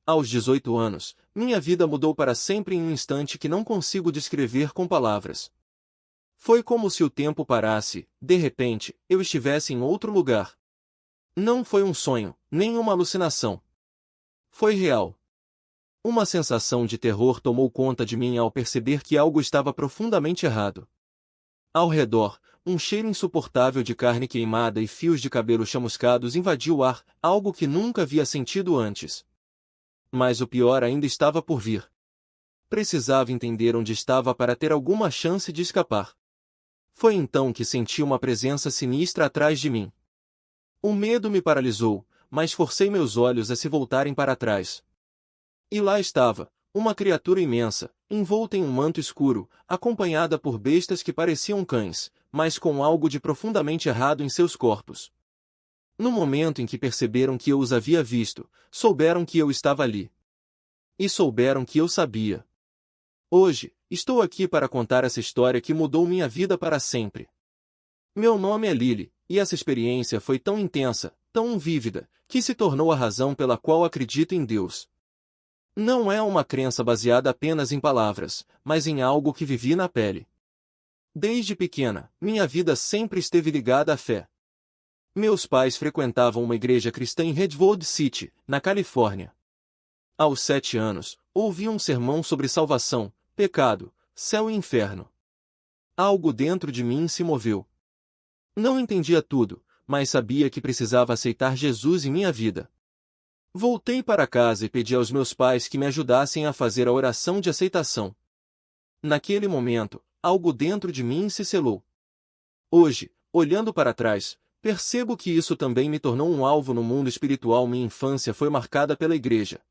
Aos 18 anos, minha vida mudou para sempre em um instante que não consigo descrever com palavras. Foi como se o tempo parasse, de repente, eu estivesse em outro lugar. Não foi um sonho, nem uma alucinação. Foi real. Uma sensação de terror tomou conta de mim ao perceber que algo estava profundamente errado. Ao redor, um cheiro insuportável de carne queimada e fios de cabelo chamuscados invadiu o ar, algo que nunca havia sentido antes. Mas o pior ainda estava por vir. Precisava entender onde estava para ter alguma chance de escapar. Foi então que senti uma presença sinistra atrás de mim. O medo me paralisou, mas forcei meus olhos a se voltarem para trás. E lá estava, uma criatura imensa, envolta em um manto escuro, acompanhada por bestas que pareciam cães, mas com algo de profundamente errado em seus corpos. No momento em que perceberam que eu os havia visto, souberam que eu estava ali. E souberam que eu sabia. Hoje, estou aqui para contar essa história que mudou minha vida para sempre. Meu nome é Lily, e essa experiência foi tão intensa, tão vívida, que se tornou a razão pela qual acredito em Deus. Não é uma crença baseada apenas em palavras, mas em algo que vivi na pele. Desde pequena, minha vida sempre esteve ligada à fé. Meus pais frequentavam uma igreja cristã em Redwood City, na Califórnia. Aos 7 anos, ouvi um sermão sobre salvação, pecado, céu e inferno. Algo dentro de mim se moveu. Não entendia tudo, mas sabia que precisava aceitar Jesus em minha vida. Voltei para casa e pedi aos meus pais que me ajudassem a fazer a oração de aceitação. Naquele momento, algo dentro de mim se selou. Hoje, olhando para trás, percebo que isso também me tornou um alvo no mundo espiritual. Minha infância foi marcada pela igreja.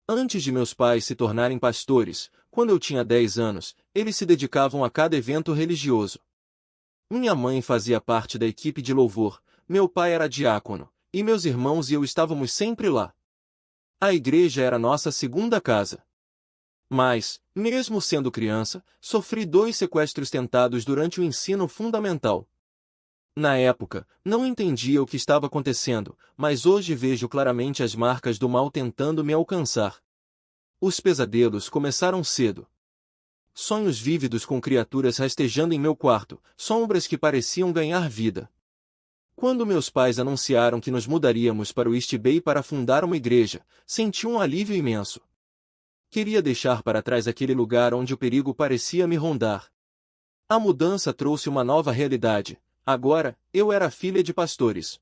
Antes de meus pais se tornarem pastores, quando eu tinha 10 anos, eles se dedicavam a cada evento religioso. Minha mãe fazia parte da equipe de louvor, meu pai era diácono, e meus irmãos e eu estávamos sempre lá. A igreja era nossa segunda casa. Mas, mesmo sendo criança, sofri 2 sequestros tentados durante o ensino fundamental. Na época, não entendia o que estava acontecendo, mas hoje vejo claramente as marcas do mal tentando me alcançar. Os pesadelos começaram cedo. Sonhos vívidos com criaturas rastejando em meu quarto, sombras que pareciam ganhar vida. Quando meus pais anunciaram que nos mudaríamos para o East Bay para fundar uma igreja, senti um alívio imenso. Queria deixar para trás aquele lugar onde o perigo parecia me rondar. A mudança trouxe uma nova realidade. Agora, eu era filha de pastores.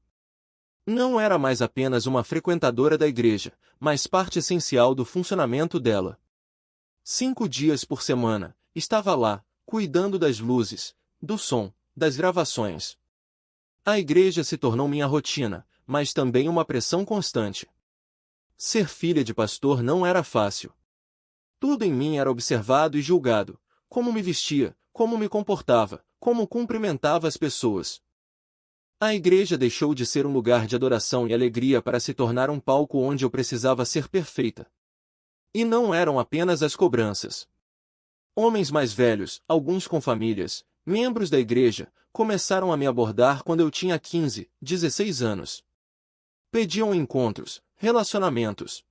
Não era mais apenas uma frequentadora da igreja, mas parte essencial do funcionamento dela. 5 dias por semana, estava lá, cuidando das luzes, do som, das gravações. A igreja se tornou minha rotina, mas também uma pressão constante. Ser filha de pastor não era fácil. Tudo em mim era observado e julgado, como me vestia, como me comportava, como cumprimentava as pessoas. A igreja deixou de ser um lugar de adoração e alegria para se tornar um palco onde eu precisava ser perfeita. E não eram apenas as cobranças. Homens mais velhos, alguns com famílias, membros da igreja, começaram a me abordar quando eu tinha 15, 16 anos. Pediam encontros, relacionamentos.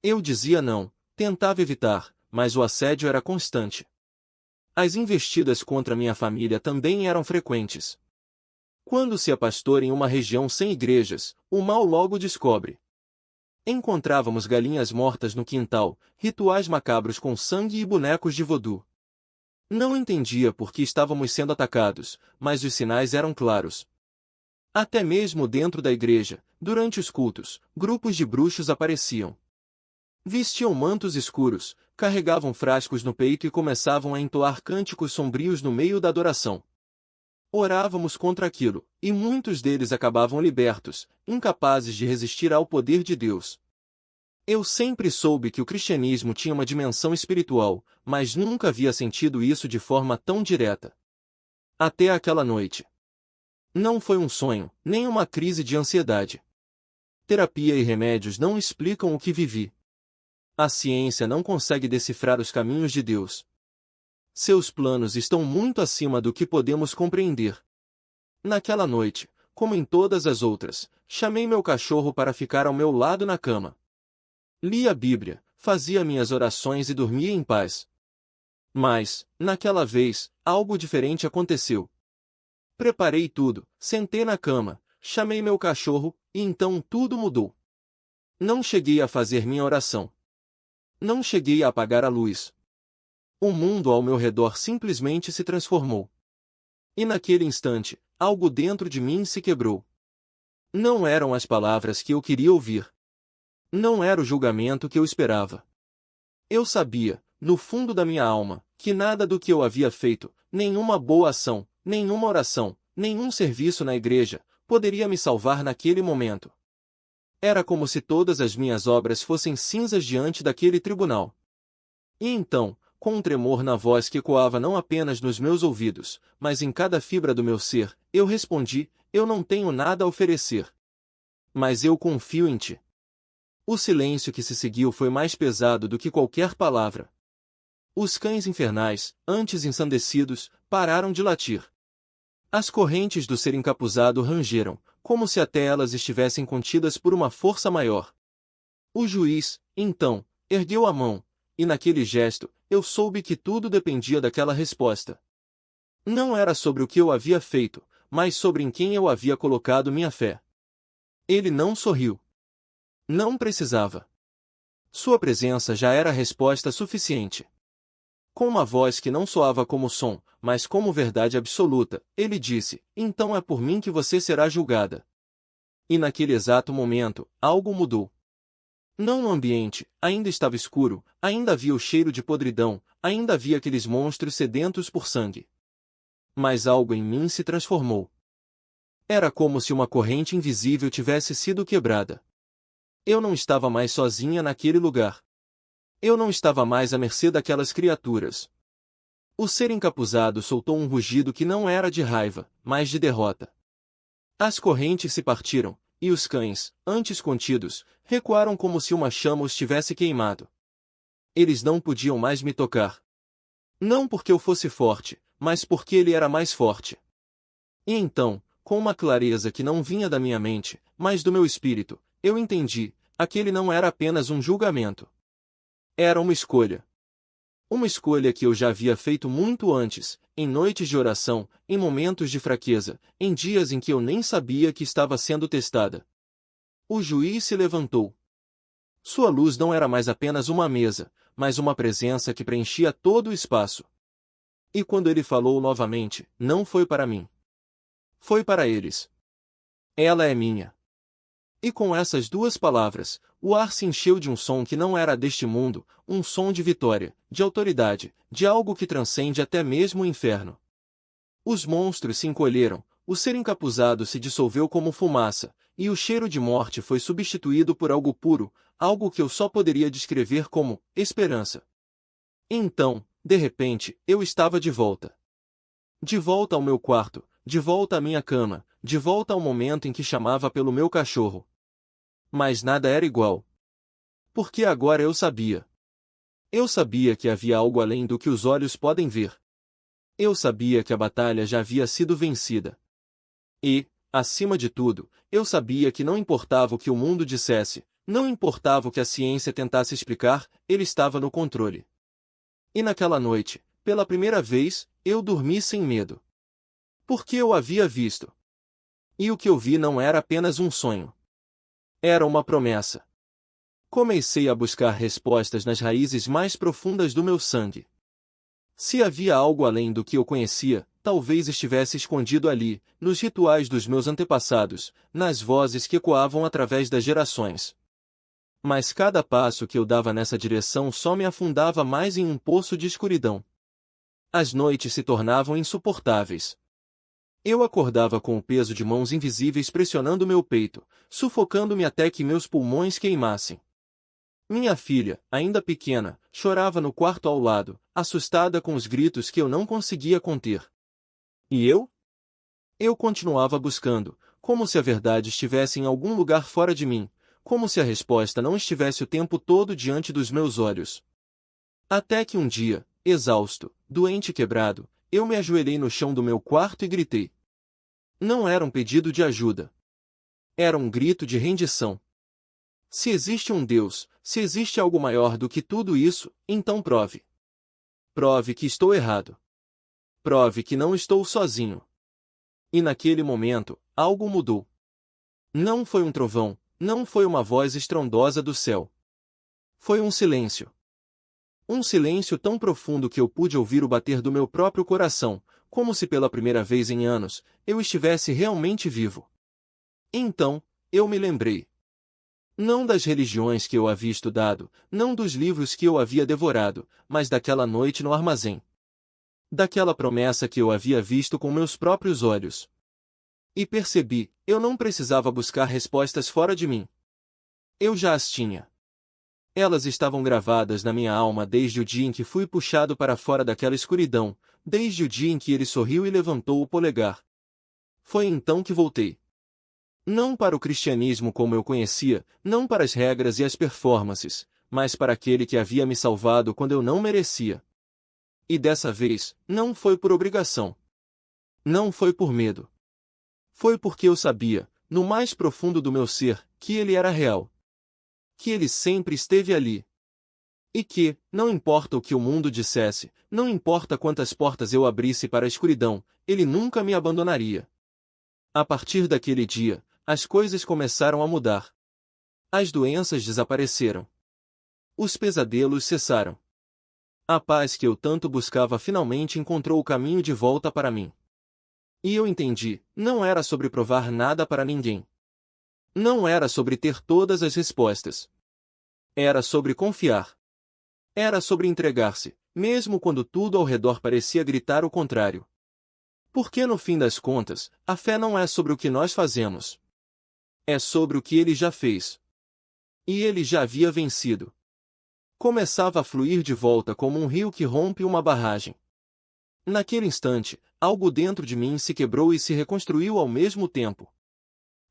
Eu dizia não, tentava evitar, mas o assédio era constante. As investidas contra minha família também eram frequentes. Quando se é pastor em uma região sem igrejas, o mal logo descobre. Encontrávamos galinhas mortas no quintal, rituais macabros com sangue e bonecos de vodú. Não entendia por que estávamos sendo atacados, mas os sinais eram claros. Até mesmo dentro da igreja, durante os cultos, grupos de bruxos apareciam. Vestiam mantos escuros, carregavam frascos no peito e começavam a entoar cânticos sombrios no meio da adoração. Orávamos contra aquilo, e muitos deles acabavam libertos, incapazes de resistir ao poder de Deus. Eu sempre soube que o cristianismo tinha uma dimensão espiritual, mas nunca havia sentido isso de forma tão direta. Até aquela noite. Não foi um sonho, nem uma crise de ansiedade. Terapia e remédios não explicam o que vivi. A ciência não consegue decifrar os caminhos de Deus. Seus planos estão muito acima do que podemos compreender. Naquela noite, como em todas as outras, chamei meu cachorro para ficar ao meu lado na cama. Lia a Bíblia, fazia minhas orações e dormia em paz. Mas, naquela vez, algo diferente aconteceu. Preparei tudo, sentei na cama, chamei meu cachorro, e então tudo mudou. Não cheguei a fazer minha oração. Não cheguei a apagar a luz. O mundo ao meu redor simplesmente se transformou. E naquele instante, algo dentro de mim se quebrou. Não eram as palavras que eu queria ouvir. Não era o julgamento que eu esperava. Eu sabia, no fundo da minha alma, que nada do que eu havia feito, nenhuma boa ação, nenhuma oração, nenhum serviço na igreja, poderia me salvar naquele momento. Era como se todas as minhas obras fossem cinzas diante daquele tribunal. E então, com um tremor na voz que ecoava não apenas nos meus ouvidos, mas em cada fibra do meu ser, eu respondi: eu não tenho nada a oferecer. Mas eu confio em ti. O silêncio que se seguiu foi mais pesado do que qualquer palavra. Os cães infernais, antes ensandecidos, pararam de latir. As correntes do ser encapuzado rangeram, como se até elas estivessem contidas por uma força maior. O juiz, então, ergueu a mão, e naquele gesto, eu soube que tudo dependia daquela resposta. Não era sobre o que eu havia feito, mas sobre em quem eu havia colocado minha fé. Ele não sorriu. Não precisava. Sua presença já era a resposta suficiente. Com uma voz que não soava como som, mas como verdade absoluta, ele disse: então é por mim que você será julgada. E naquele exato momento, algo mudou. Não no ambiente, ainda estava escuro, ainda havia o cheiro de podridão, ainda havia aqueles monstros sedentos por sangue. Mas algo em mim se transformou. Era como se uma corrente invisível tivesse sido quebrada. Eu não estava mais sozinha naquele lugar. Eu não estava mais à mercê daquelas criaturas. O ser encapuzado soltou um rugido que não era de raiva, mas de derrota. As correntes se partiram, e os cães, antes contidos, recuaram como se uma chama os tivesse queimado. Eles não podiam mais me tocar. Não porque eu fosse forte, mas porque ele era mais forte. E então, com uma clareza que não vinha da minha mente, mas do meu espírito, eu entendi: aquele não era apenas um julgamento. Era uma escolha. Uma escolha que eu já havia feito muito antes, em noites de oração, em momentos de fraqueza, em dias em que eu nem sabia que estava sendo testada. O juiz se levantou. Sua luz não era mais apenas uma mesa, mas uma presença que preenchia todo o espaço. E quando ele falou novamente, não foi para mim. Foi para eles. Ela é minha. E com essas duas palavras, o ar se encheu de um som que não era deste mundo, um som de vitória, de autoridade, de algo que transcende até mesmo o inferno. Os monstros se encolheram, o ser encapuzado se dissolveu como fumaça, e o cheiro de morte foi substituído por algo puro, algo que eu só poderia descrever como esperança. Então, de repente, eu estava de volta. De volta ao meu quarto, de volta à minha cama, de volta ao momento em que chamava pelo meu cachorro. Mas nada era igual. Porque agora eu sabia. Eu sabia que havia algo além do que os olhos podem ver. Eu sabia que a batalha já havia sido vencida. E, acima de tudo, eu sabia que não importava o que o mundo dissesse, não importava o que a ciência tentasse explicar, ele estava no controle. E naquela noite, pela primeira vez, eu dormi sem medo. Porque eu havia visto. E o que eu vi não era apenas um sonho. Era uma promessa. Comecei a buscar respostas nas raízes mais profundas do meu sangue. Se havia algo além do que eu conhecia, talvez estivesse escondido ali, nos rituais dos meus antepassados, nas vozes que ecoavam através das gerações. Mas cada passo que eu dava nessa direção só me afundava mais em um poço de escuridão. As noites se tornavam insuportáveis. Eu acordava com o peso de mãos invisíveis pressionando meu peito, sufocando-me até que meus pulmões queimassem. Minha filha, ainda pequena, chorava no quarto ao lado, assustada com os gritos que eu não conseguia conter. E eu? Eu continuava buscando, como se a verdade estivesse em algum lugar fora de mim, como se a resposta não estivesse o tempo todo diante dos meus olhos. Até que um dia, exausto, doente e quebrado, eu me ajoelhei no chão do meu quarto e gritei. Não era um pedido de ajuda. Era um grito de rendição. Se existe um Deus, se existe algo maior do que tudo isso, então prove. Prove que estou errado. Prove que não estou sozinho. E naquele momento, algo mudou. Não foi um trovão, não foi uma voz estrondosa do céu. Foi um silêncio. Um silêncio tão profundo que eu pude ouvir o bater do meu próprio coração, como se pela primeira vez em anos, eu estivesse realmente vivo. Então, eu me lembrei. Não das religiões que eu havia estudado, não dos livros que eu havia devorado, mas daquela noite no armazém. Daquela promessa que eu havia visto com meus próprios olhos. E percebi, eu não precisava buscar respostas fora de mim. Eu já as tinha. Elas estavam gravadas na minha alma desde o dia em que fui puxado para fora daquela escuridão, desde o dia em que ele sorriu e levantou o polegar. Foi então que voltei. Não para o cristianismo como eu conhecia, não para as regras e as performances, mas para aquele que havia me salvado quando eu não merecia. E dessa vez, não foi por obrigação. Não foi por medo. Foi porque eu sabia, no mais profundo do meu ser, que ele era real. Que ele sempre esteve ali. E que, não importa o que o mundo dissesse, não importa quantas portas eu abrisse para a escuridão, ele nunca me abandonaria. A partir daquele dia, as coisas começaram a mudar. As doenças desapareceram. Os pesadelos cessaram. A paz que eu tanto buscava finalmente encontrou o caminho de volta para mim. E eu entendi, não era sobre provar nada para ninguém. Não era sobre ter todas as respostas. Era sobre confiar. Era sobre entregar-se, mesmo quando tudo ao redor parecia gritar o contrário. Porque no fim das contas, a fé não é sobre o que nós fazemos. É sobre o que ele já fez. E ele já havia vencido. Começava a fluir de volta como um rio que rompe uma barragem. Naquele instante, algo dentro de mim se quebrou e se reconstruiu ao mesmo tempo.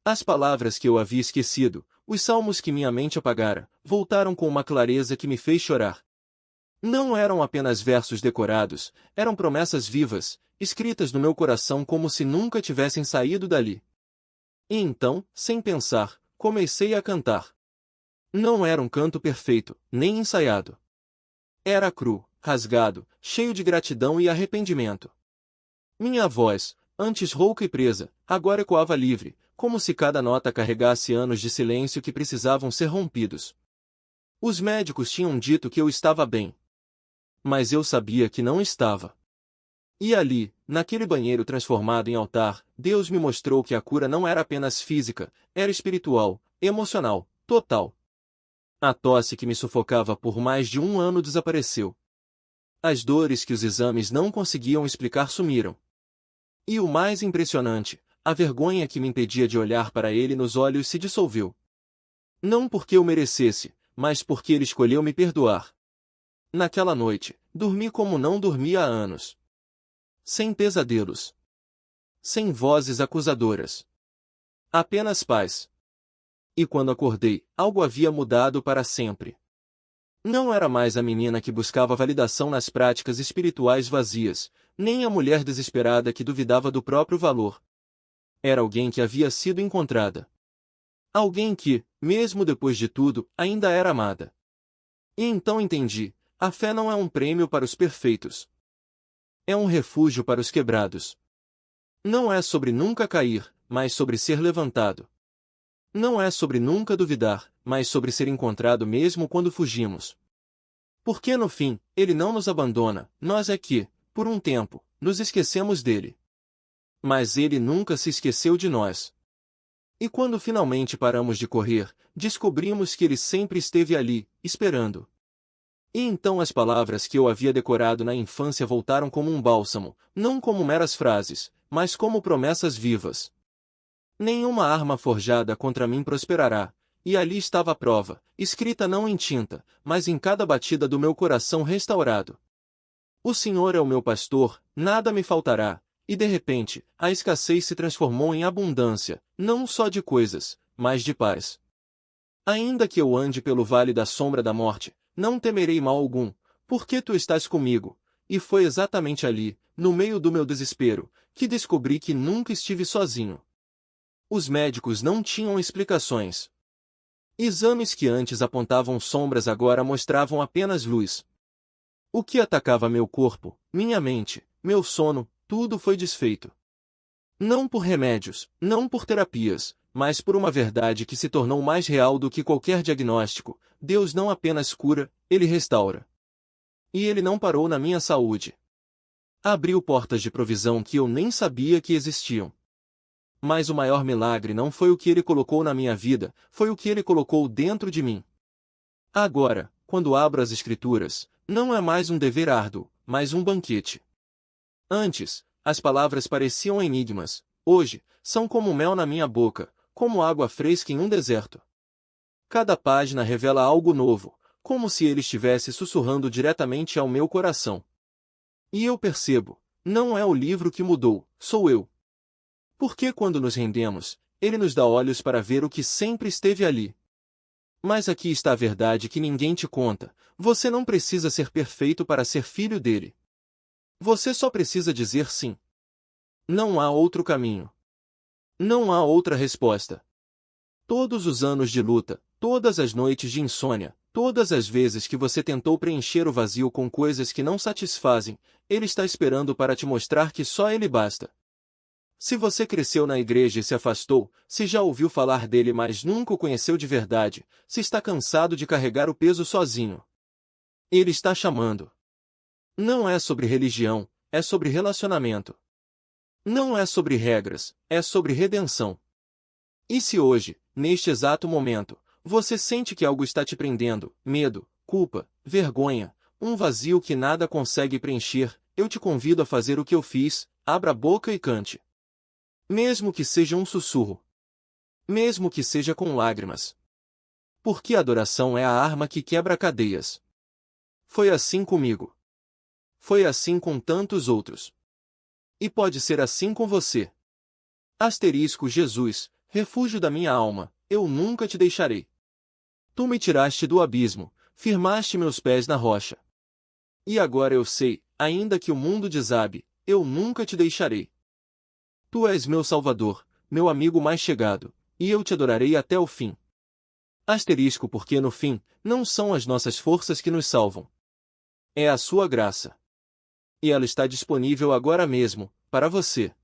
As palavras que eu havia esquecido, os salmos que minha mente apagara, voltaram com uma clareza que me fez chorar. Não eram apenas versos decorados, eram promessas vivas, escritas no meu coração como se nunca tivessem saído dali. E então, sem pensar, comecei a cantar. Não era um canto perfeito, nem ensaiado. Era cru, rasgado, cheio de gratidão e arrependimento. Minha voz, antes rouca e presa, agora ecoava livre, como se cada nota carregasse anos de silêncio que precisavam ser rompidos. Os médicos tinham dito que eu estava bem. Mas eu sabia que não estava. E ali, naquele banheiro transformado em altar, Deus me mostrou que a cura não era apenas física, era espiritual, emocional, total. A tosse que me sufocava por mais de um ano desapareceu. As dores que os exames não conseguiam explicar sumiram. E o mais impressionante, a vergonha que me impedia de olhar para ele nos olhos se dissolveu. Não porque eu merecesse, mas porque ele escolheu me perdoar. Naquela noite, dormi como não dormia há anos. Sem pesadelos. Sem vozes acusadoras. Apenas paz. E quando acordei, algo havia mudado para sempre. Não era mais a menina que buscava validação nas práticas espirituais vazias, nem a mulher desesperada que duvidava do próprio valor. Era alguém que havia sido encontrada. Alguém que, mesmo depois de tudo, ainda era amada. E então entendi, a fé não é um prêmio para os perfeitos. É um refúgio para os quebrados. Não é sobre nunca cair, mas sobre ser levantado. Não é sobre nunca duvidar, mas sobre ser encontrado mesmo quando fugimos. Porque no fim, ele não nos abandona, nós é que, por um tempo, nos esquecemos dele. Mas ele nunca se esqueceu de nós. E quando finalmente paramos de correr, descobrimos que ele sempre esteve ali, esperando. E então as palavras que eu havia decorado na infância voltaram como um bálsamo, não como meras frases, mas como promessas vivas. Nenhuma arma forjada contra mim prosperará, e ali estava a prova, escrita não em tinta, mas em cada batida do meu coração restaurado. O Senhor é o meu pastor, nada me faltará, e de repente, a escassez se transformou em abundância, não só de coisas, mas de paz. Ainda que eu ande pelo vale da sombra da morte, não temerei mal algum, porque tu estás comigo. E foi exatamente ali, no meio do meu desespero, que descobri que nunca estive sozinho. Os médicos não tinham explicações. Exames que antes apontavam sombras agora mostravam apenas luz. O que atacava meu corpo, minha mente, meu sono, tudo foi desfeito. Não por remédios, não por terapias, mas por uma verdade que se tornou mais real do que qualquer diagnóstico: Deus não apenas cura, Ele restaura. E Ele não parou na minha saúde. Abriu portas de provisão que eu nem sabia que existiam. Mas o maior milagre não foi o que Ele colocou na minha vida, foi o que Ele colocou dentro de mim. Agora, quando abro as Escrituras, não é mais um dever árduo, mas um banquete. Antes, as palavras pareciam enigmas, hoje, são como mel na minha boca, como água fresca em um deserto. Cada página revela algo novo, como se Ele estivesse sussurrando diretamente ao meu coração. E eu percebo, não é o livro que mudou, sou eu. Porque quando nos rendemos, Ele nos dá olhos para ver o que sempre esteve ali. Mas aqui está a verdade que ninguém te conta: você não precisa ser perfeito para ser filho dele. Você só precisa dizer sim. Não há outro caminho. Não há outra resposta. Todos os anos de luta, todas as noites de insônia, todas as vezes que você tentou preencher o vazio com coisas que não satisfazem, Ele está esperando para te mostrar que só Ele basta. Se você cresceu na igreja e se afastou, se já ouviu falar dele mas nunca o conheceu de verdade, se está cansado de carregar o peso sozinho, Ele está chamando. Não é sobre religião, é sobre relacionamento. Não é sobre regras, é sobre redenção. E se hoje, neste exato momento, você sente que algo está te prendendo, medo, culpa, vergonha, um vazio que nada consegue preencher, eu te convido a fazer o que eu fiz: abra a boca e cante. Mesmo que seja um sussurro. Mesmo que seja com lágrimas. Porque a adoração é a arma que quebra cadeias. Foi assim comigo. Foi assim com tantos outros. E pode ser assim com você. Asterisco Jesus, refúgio da minha alma, eu nunca te deixarei. Tu me tiraste do abismo, firmaste meus pés na rocha. E agora eu sei, ainda que o mundo desabe, eu nunca te deixarei. Tu és meu Salvador, meu amigo mais chegado, e eu te adorarei até o fim. Asterisco porque no fim, não são as nossas forças que nos salvam. É a sua graça. E ela está disponível agora mesmo, para você.